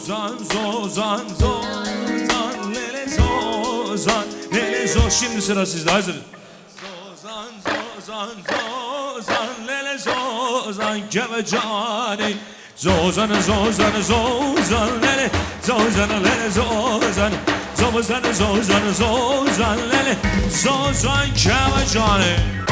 Zozan, zozan, zozan, lele zozan, lele zozan. Şimdi sıra sizde, hazır. Zozan, zozan, zozan, lele zozan, keve cani. Zozan, zozan, zozan, lele zozan, lele zozan. Zozan, zozan, zozan, lele zozan, keve cani.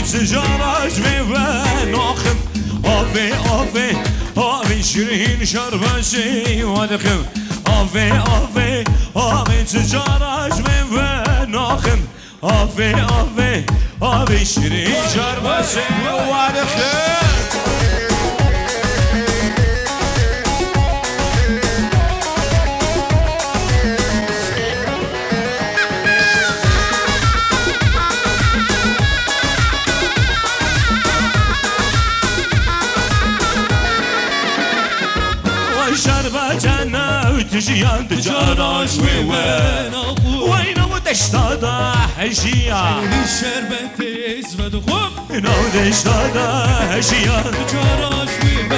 Sıcaraç ve nakım Abi abi abi şirin şerbesi vadıkım Abi abi abi sıcaraç ve nakım Abi abi abi şirin şerbesi vadıkım تجيان تجارش وين وين ودشتادا هجيا الشربت اسود خوب نودشتادا هجيا تجارش وين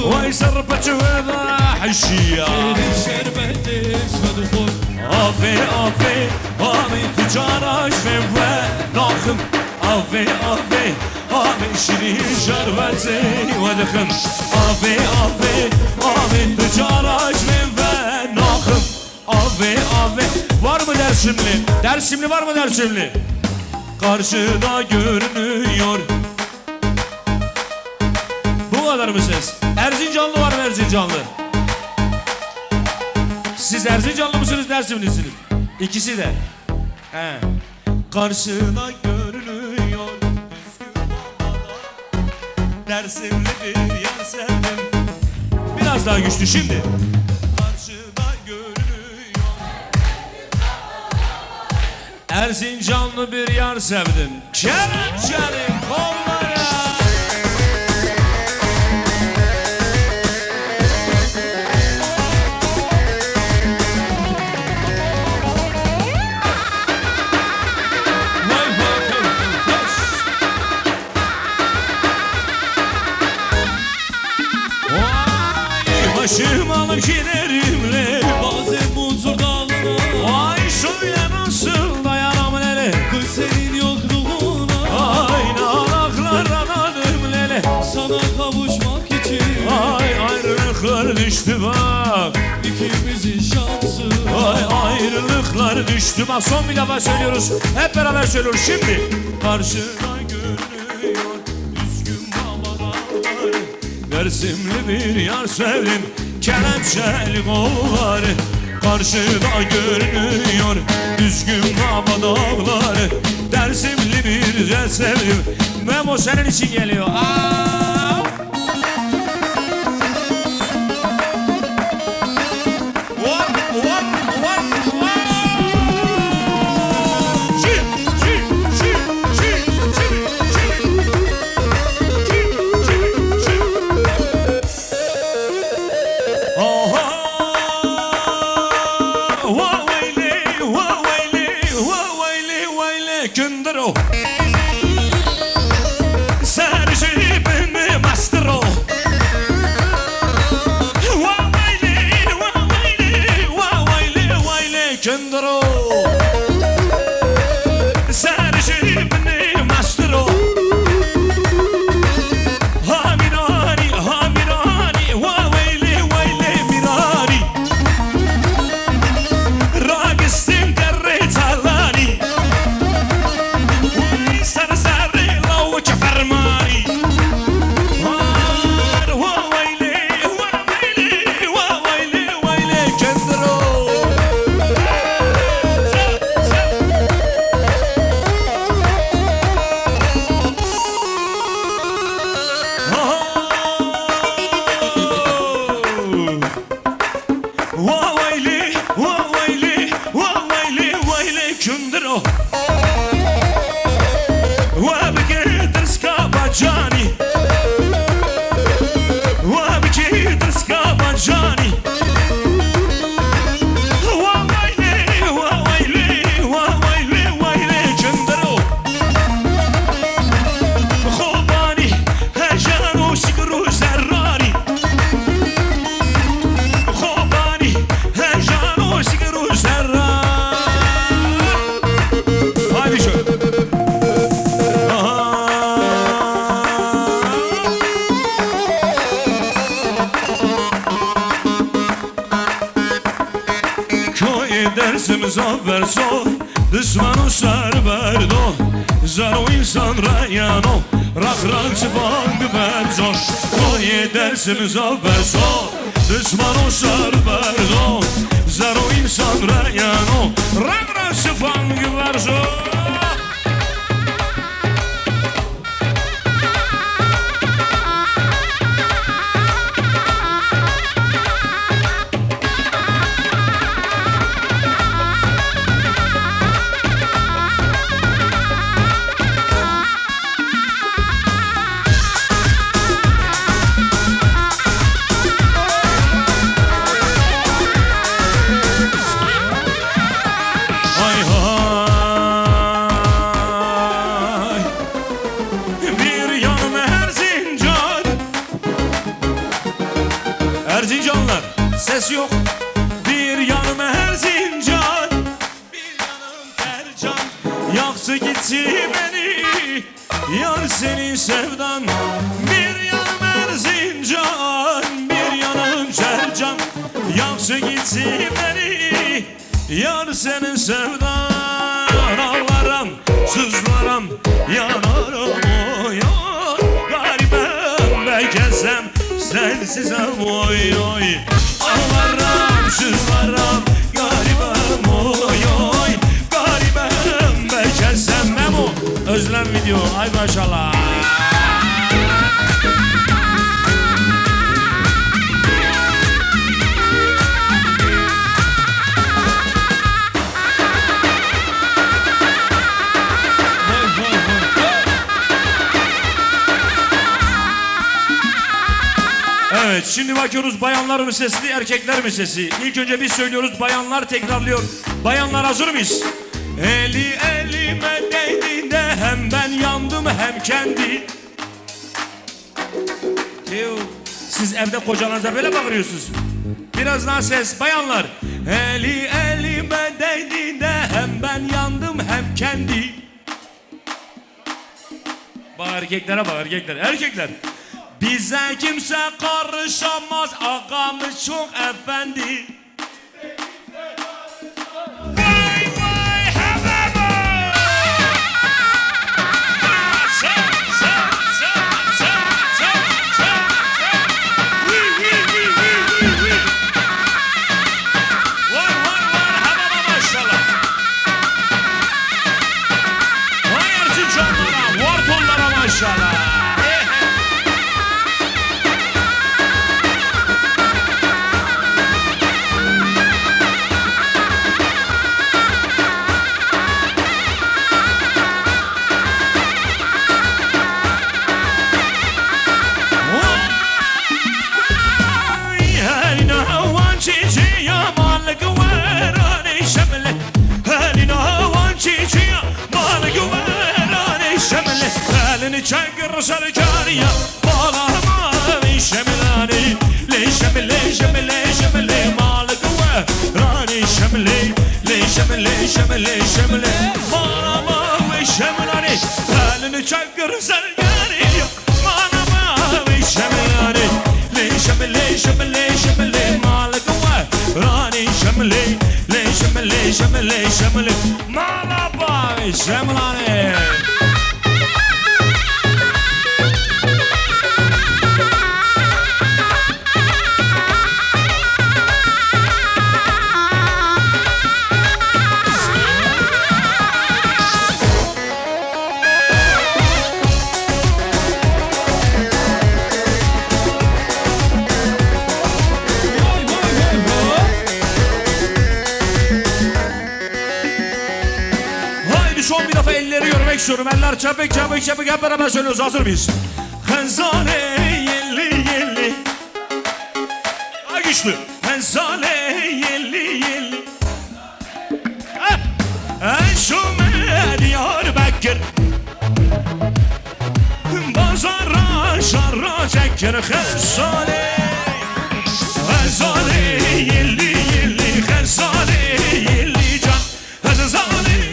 وين سربت وذا هجيا الشربت اسود خوب افي افي افي تجارش وين ناخم افي افي افي شري شربتي ودخم افي افي افي تجارش Abi abi var mı Dersimli? Dersimli var mı Dersimli? Karşıda görünüyor. Bu kadar mı ses? Erzincanlı var mı Erzincanlı? Siz Erzincanlı mısınız Dersimlisiniz? İkisi de. He. Karşıda görünüyor. Dersimli bir yer sevdim. Biraz daha güçlü şimdi. Erzincanlı bir yar sevdim. Kelepçenin kolları. Vay başım alıp giderimle bazen muzur dalına vay şöyle nasıl kız senin yokluğuna aynı anaklar anadım lele sana kavuşmak için ay ayrılıklar düştü bak ikimizin şansı ay ayrılıklar düştü bak son bir defa söylüyoruz hep beraber söylüyoruz şimdi karşına görünüyor üzgün baba dağları Dersimli bir yar sevdim kelepçeli kolları karşıda görünüyor üzgün baba dağları Dersimli bir yer sevdim Memo senin için geliyor. Gündür o Sercibin مزافر سو دشمنو سر بردو زر و insan rayano rak rak çıvan güberco Koye dersi muzaffer so düşmano sar berdo zar o insan rayano rak rak çıvan güberco Erzincanlar ses yok bir yanım Erzincan bir yanım Tercan yaktı gitti beni yar senin sevdan bir yanım Erzincan bir yanım Tercan yaktı gitti beni yar senin sevdan ağlarım sızlarım yanarım oy garibim ben gezem sensizim oy oy ağlarım sızlarım garibim oy oy garibim ben gezem Memo özlem video ay maşallah. Evet şimdi bakıyoruz bayanlar mı sesli erkekler mi sesi. İlk önce biz söylüyoruz bayanlar tekrarlıyor. Bayanlar hazır mıyız? Eli elime değdiğinde hem ben yandım hem kendi. Teo, siz evde kocanıza böyle bakıyorsunuz. Biraz daha ses bayanlar. Eli elime değdiğinde hem ben yandım hem kendi. Bak erkeklere bak erkekler. Erkekler. Bize kimse karışamaz, ağamız çok efendi. Vay vay hebebe. Vay vay vay hebebe maşallah. Vay Erzincanlara, Vartonlara maşallah. Çakır sarıcariya bağlama şemilani le şemile malık ve rani şemile bağlama ve şemilani elini çakır sarıcariya bağlama ve şemilani le şemile malık ve rani şemile malaba ve şemilani. Son bir defa elleri görmek istiyorum. Eller çabuk hep beraber söylüyoruz. Hazır mıyız? Henzale yelli daha güçlü. Henzale yelli Eşume Diyarbakır Bazara şarra çekir Henzale yelli Henzale yelli can Henzale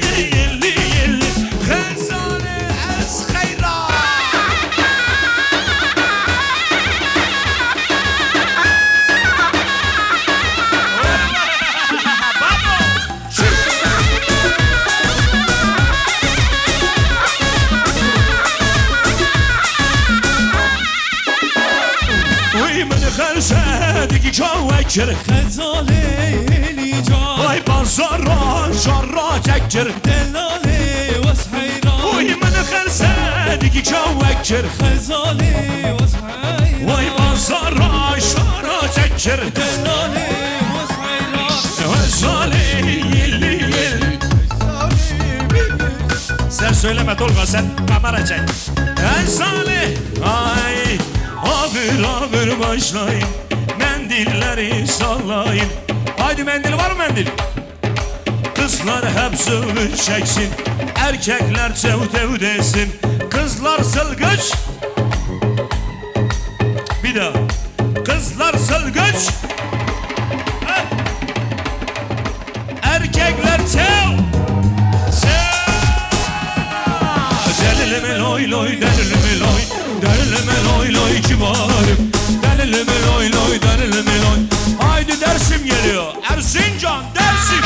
خرسه دیگی که وکر خزاله الإيجار وای بازارا شارا تکر دلالي وسحيران وای من خرسه دیگی که وکر خزاله وسحيران وای بازارا شارا تکر دلالي وسحيران وزاله yelli yelli Sen söyleme Tolga sen kamera çek Ezale ay ağır ağır başlayın Mendilleri sallayın Haydi mendil var mı mendil? Kızlar hep sığır çeksin Erkekler tev tev desin Kızlar sılgıç Bir daha Kızlar sılgıç Erkekler tev Delilime loy loy delilime loy Delilime loy loy kibarım Delilime loy loy delilime loy Haydi Dersim geliyor Erzincan Dersim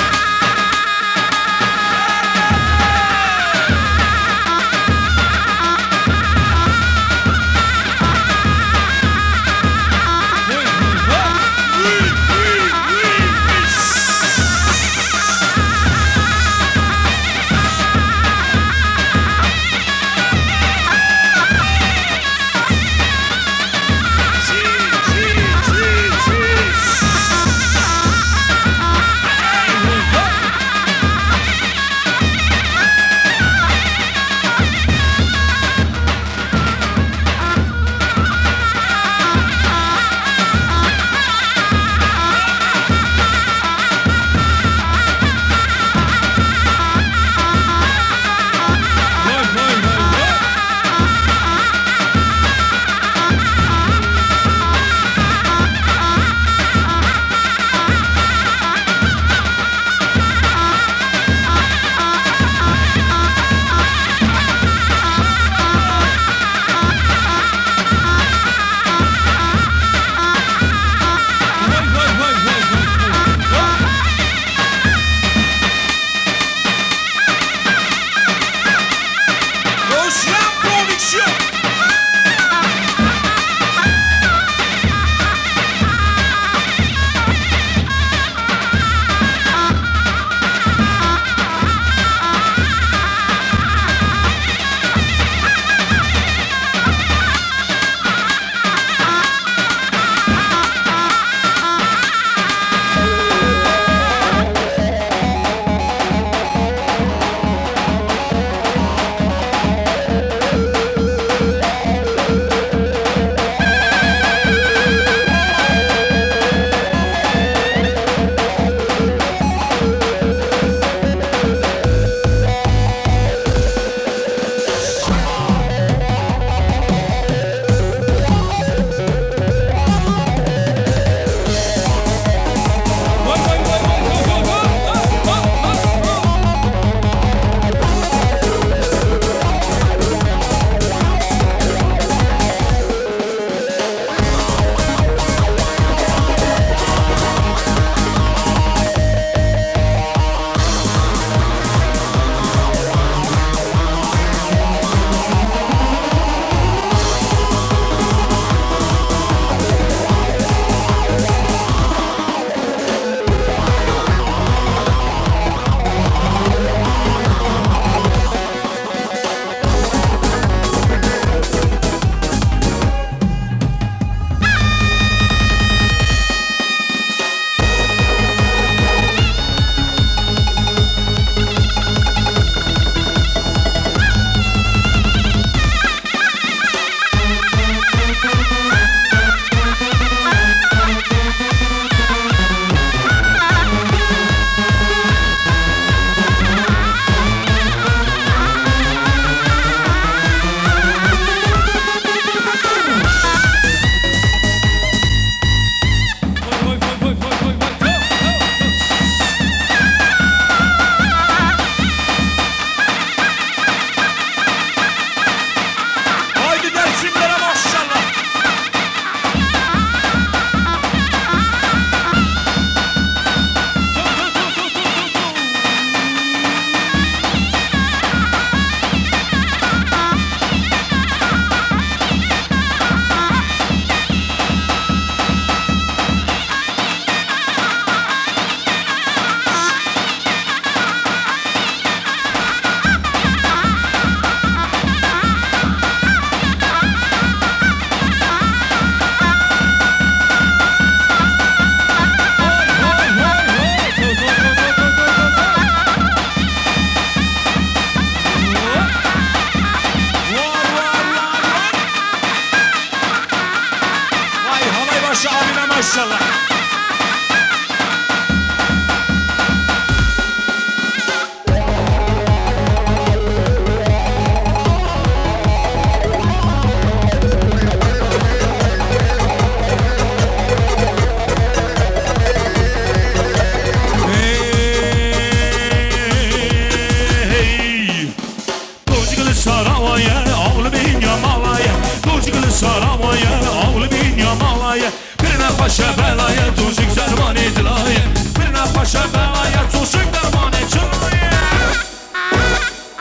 saramaya Avlı bin yamalaya Birine paşa belaya Tuzuk zerman edilaya Birine paşa belaya Tuzuk derman edilaya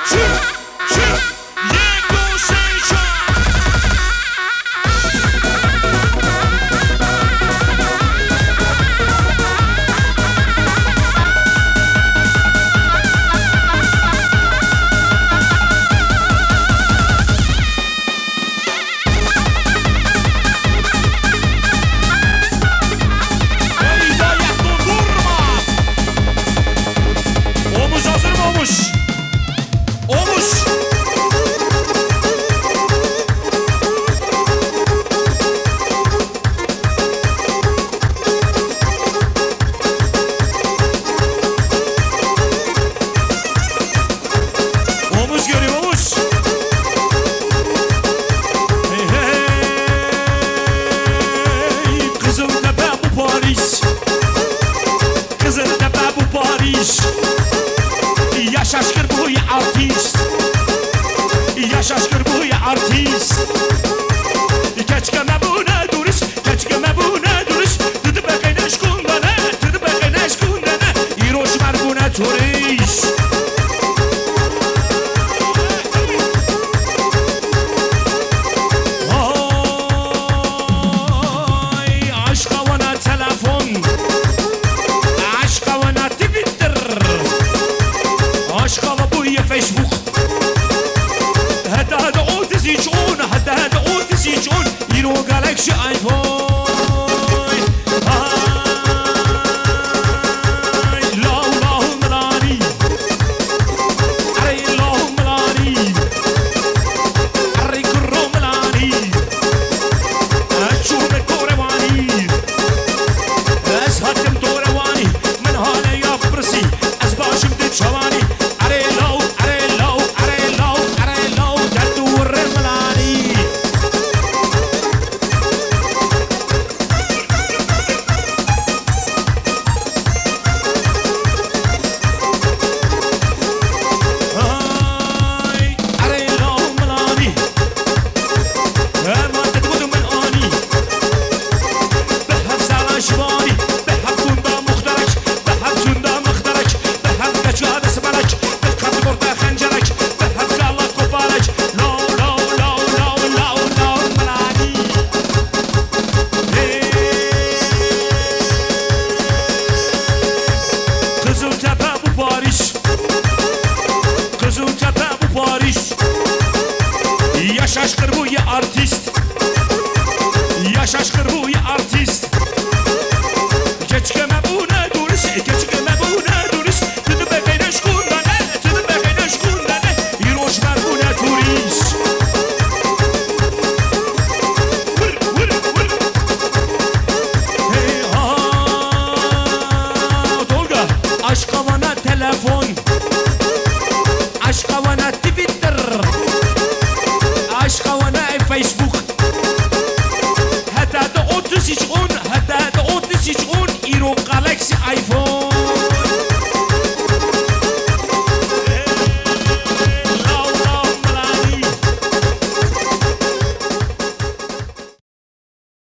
Çık çık Yeko seyşan Şaşkır bu ya artist Ya şaşkır bu ya artist Keçkeme bu ne durist Keçkeme bu ne durist Tıdı bekene şkundane Tıdı bekene şkundane İroşmer bu ne turist Ay aşk havana telefon Aşk havana Twitter Aşk hava bu ya Facebook Hada hada otizicun Hada hada otizicun Yino Galaxy iPhone Ay Lahu lahu melani Ay lahu melani Ay kurro melani Çube korevani Ez hatim torevani Men hale yaprisi Ez başım de çavani Ya şaşkır bu ya artist Ya şaşkır bu ya artist Keçkeme bu ne durist Keçkeme bu ne durist Tıdı bekene şkundane Tıdı bekene şkundane İroşmer bu ne turist Vır vır vır Hey ha Tolga Aşk havana telefon Aşk havana Twitter Aşk havana Facebook Hatta da 33 10 Hatta da 33 10